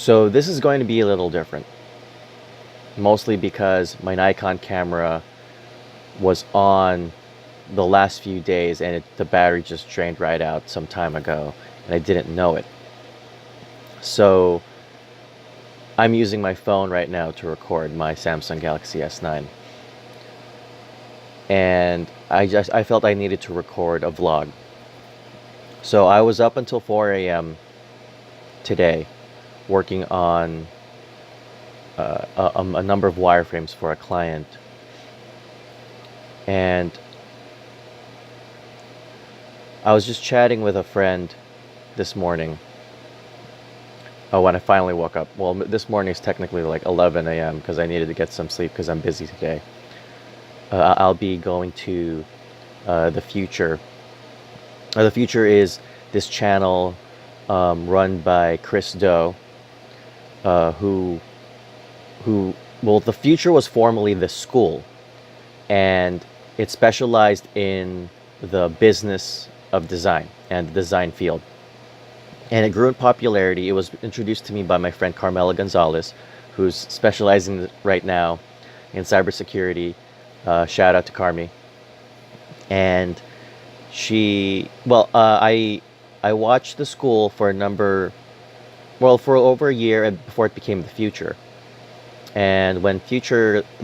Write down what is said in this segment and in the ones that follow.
So this is going to be a little different, mostly because my Nikon camera was on the last few days and the battery just drained right out some time ago and I didn't know it. So I'm using my phone right now to record my Samsung Galaxy S9. And I felt I needed to record a vlog. So I was up until 4 a.m. today working on a number of wireframes for a client. And I was just chatting with a friend this morning. Oh, when I finally woke up. Well, this morning is technically like 11 a.m. because I needed to get some sleep because I'm busy today. I'll be going to the futur. The futur is this channel run by Chris Do, who well, the futur was formerly the school, and it specialized in the business of design and the design field. And it grew in popularity. It was introduced to me by my friend Carmela Gonzalez, who's specializing right now in cybersecurity. Shout out to Carmi. And I watched the school for for over a year before it became the futur. And when the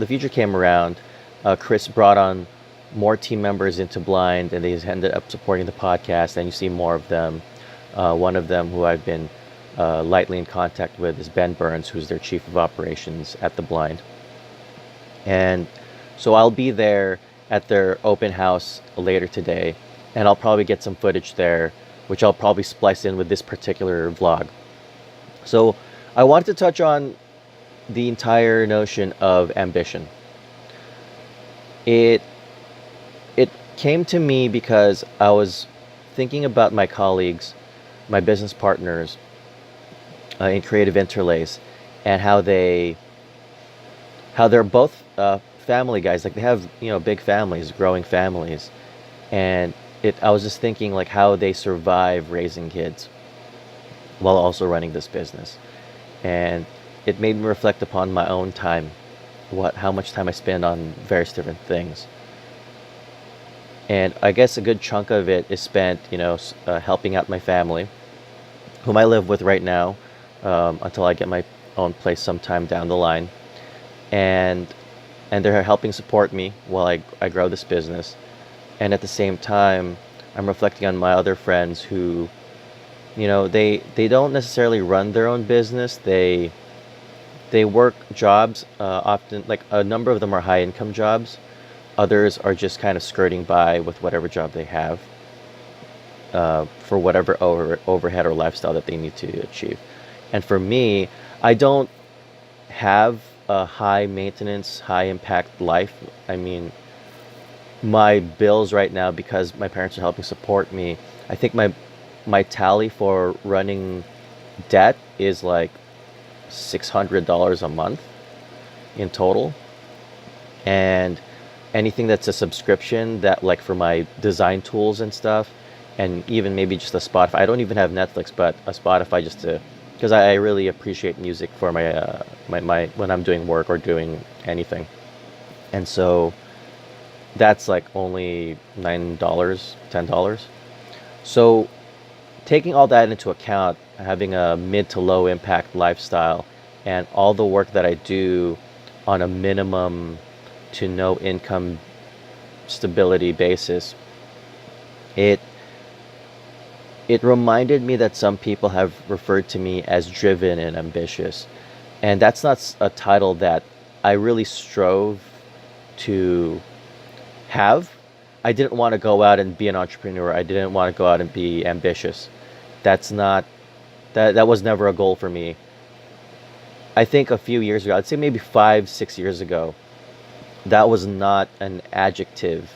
futur came around, Chris brought on more team members into Blind, and they ended up supporting the podcast. And you see more of them. One of them, who I've been lightly in contact with, is Ben Burns, who's their chief of operations at the Blind. And so I'll be there at their open house later today, and I'll probably get some footage there, which I'll probably splice in with this particular vlog. So I wanted to touch on the entire notion of ambition. It came to me because I was thinking about my colleagues, my business partners in Creative Interlace, and how they're both family guys. Like, they have big families, growing families, and I was just thinking like how they survive raising kids while also running this business. And it made me reflect upon my own time, how much time I spend on various different things. And I guess a good chunk of it is spent, helping out my family, whom I live with right now, until I get my own place sometime down the line. And they're helping support me while I grow this business. And at the same time, I'm reflecting on my other friends who, they don't necessarily run their own business. They work jobs, often, like a number of them are high income jobs. Others are just kind of skirting by with whatever job they have, for whatever overhead or lifestyle that they need to achieve. And for me, I don't have a high maintenance, high impact life. I mean, my bills right now, because my parents are helping support me, I think my tally for running debt is like $600 a month in total. And anything that's a subscription, that like for my design tools and stuff, and even maybe just a Spotify. I don't even have Netflix, but a Spotify, just to, because I really appreciate music for my when I'm doing work or doing anything. And so that's like only $9, $10. So taking all that into account, having a mid to low impact lifestyle, and all the work that I do on a minimum to no income stability basis, it reminded me that some people have referred to me as driven and ambitious. And that's not a title that I really strove to have. I didn't want to go out and be an entrepreneur. I didn't want to go out and be ambitious. That was never a goal for me. I think a few years ago, I'd say maybe 5-6 years ago, that was not an adjective,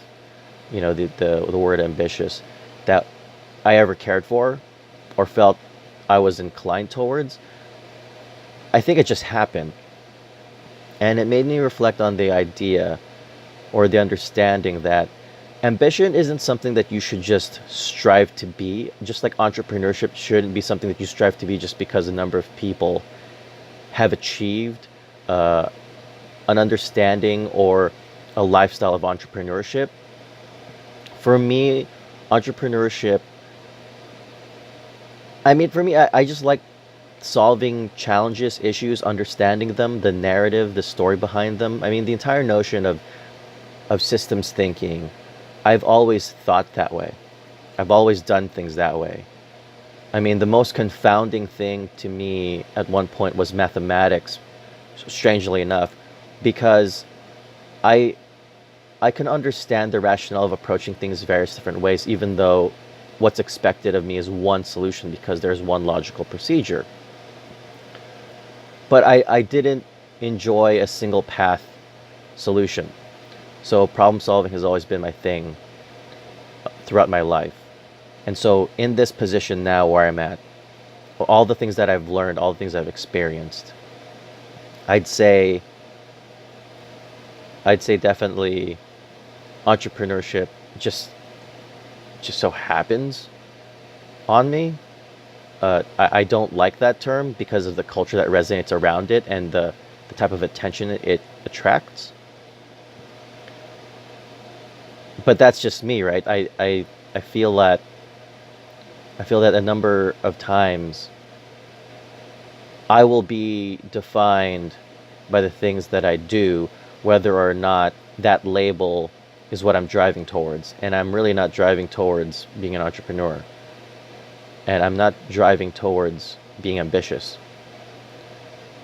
the word ambitious, that I ever cared for or felt I was inclined towards. I think it just happened. And it made me reflect on the idea or the understanding that ambition isn't something that you should just strive to be, just like entrepreneurship shouldn't be something that you strive to be just because a number of people have achieved uh, an understanding or a lifestyle of entrepreneurship. For me, entrepreneurship, I mean, for me, I just like solving challenges, issues, understanding them, the narrative, the story behind them. I mean, the entire notion of systems thinking, I've always thought that way. I've always done things that way. I mean, the most confounding thing to me at one point was mathematics, strangely enough, because I I can understand the rationale of approaching things various different ways, even though what's expected of me is one solution because there's one logical procedure. But I didn't enjoy a single path solution. So problem solving has always been my thing throughout my life. And so in this position now where I'm at, all the things that I've learned, all the things I've experienced, I'd say I'd say definitely entrepreneurship just so happens on me. I don't like that term because of the culture that resonates around it and the type of attention it attracts. But that's just me, right? I feel that a number of times I will be defined by the things that I do, whether or not that label is what I'm driving towards. And I'm really not driving towards being an entrepreneur. And I'm not driving towards being ambitious.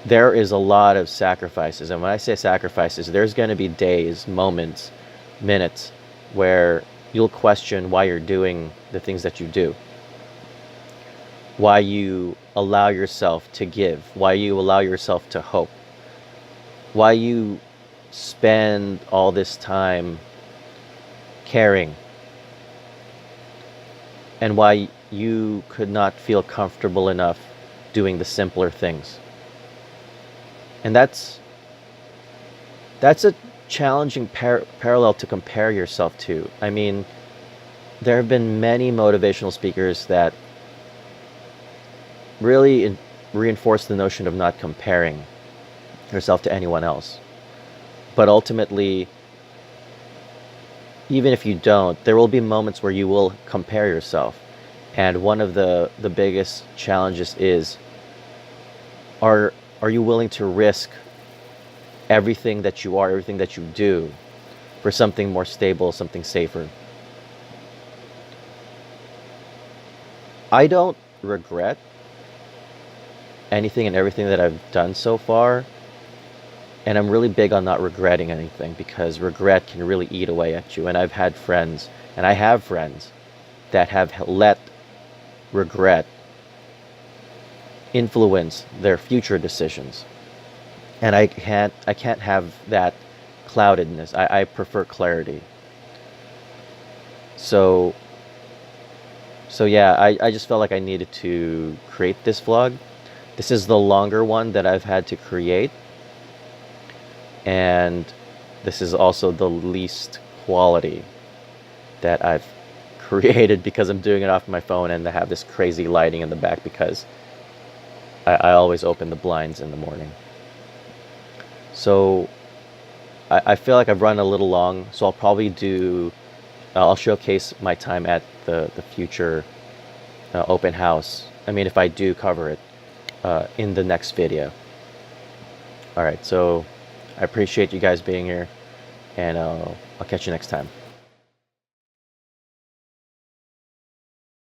There is a lot of sacrifices. And when I say sacrifices, there's going to be days, moments, minutes where you'll question why you're doing the things that you do, why you allow yourself to give, why you allow yourself to hope, why you spend all this time caring, and why you could not feel comfortable enough doing the simpler things. And that's a challenging parallel to compare yourself to. I mean, there have been many motivational speakers that really reinforce the notion of not comparing yourself to anyone else. But ultimately, even if you don't, there will be moments where you will compare yourself. And one of the biggest challenges is, are you willing to risk everything that you are, everything that you do for something more stable, something safer? I don't regret anything and everything that I've done so far. And I'm really big on not regretting anything because regret can really eat away at you. And I've had friends, and I have friends that have let regret influence their future decisions. And I can't have that cloudedness. I prefer clarity. So so yeah, I just felt like I needed to create this vlog. This is the longer one that I've had to create, and this is also the least quality that I've created because I'm doing it off my phone and I have this crazy lighting in the back because I always open the blinds in the morning. So I feel like I've run a little long, so I'll showcase my time at the future open house. I mean, if I do cover it in the next video. All right, so I appreciate you guys being here, and I'll catch you next time.